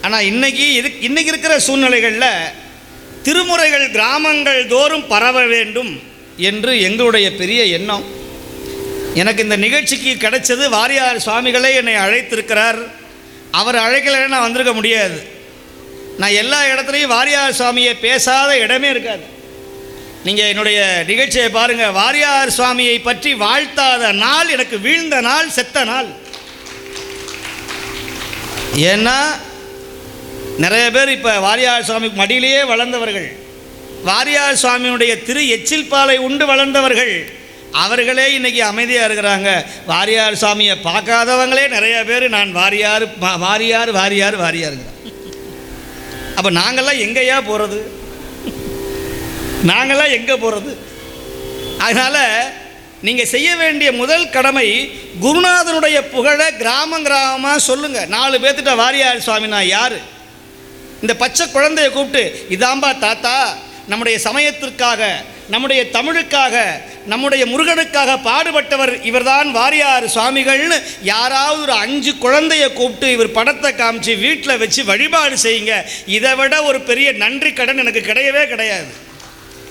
ஆனால் இன்னைக்கு இருக்கிற சூழ்நிலைகளில் திருமுறைகள் கிராமங்கள் தோறும் பரவ வேண்டும் என்று எங்களுடைய பெரிய எண்ணம். எனக்கு இந்த நிகழ்ச்சிக்கு கிடைச்சது வாரியார் சுவாமிகளே என்னை அழைத்திருக்கிறார். அவர் அழைக்கலைன்னா நான் வந்திருக்க முடியாது. நான் எல்லா இடத்துலையும் வாரியார் சுவாமியை பேசாத இடமே இருக்காது. நீங்கள் என்னுடைய நிகழ்ச்சியை பாருங்கள். வாரியார் சுவாமியை பற்றி வாழ்த்தாத நாள் எனக்கு வீழ்ந்த நாள், செத்த நாள். ஏன்னா நிறைய பேர் இப்போ வாரியார் சுவாமி மடியிலேயே வளர்ந்தவர்கள், வாரியார் சுவாமியுடைய திரு எச்சில் பாலை உண்டு வளர்ந்தவர்கள், அவர்களே இன்றைக்கி அமைதியாக இருக்கிறாங்க. வாரியார் சுவாமியை பார்க்காதவங்களே நிறைய பேர் நான் வாரியார் வாரியார் வாரியார் வாரியாருங்கிறாங்க. அப்போ நாங்கள்லாம் எங்கேயா போகிறது? நாங்கள்லாம் எங்கே போகிறது? அதனால் நீங்கள் செய்ய வேண்டிய முதல் கடமை குருநாதனுடைய புகழை கிராமமாக சொல்லுங்கள். 4 பேர்த்திட்ட வாரியார் சுவாமி நான் யார்? இந்த பச்சை குழந்தையை கூப்பிட்டு, இதாம்பா தாத்தா, நம்முடைய சமயத்திற்காக, நம்முடைய தமிழுக்காக, நம்முடைய முருகனுக்காக பாடுபட்டவர் இவர்தான் வாரியார் சுவாமிகள்னு யாராவது ஒரு 5 குழந்தைய கூப்பிட்டு இவர் படத்தை காமிச்சு வீட்டில் வச்சு வழிபாடு செய்யுங்க. இதை விட ஒரு பெரிய நன்றி கடன் எனக்கு கிடையவே கிடையாது.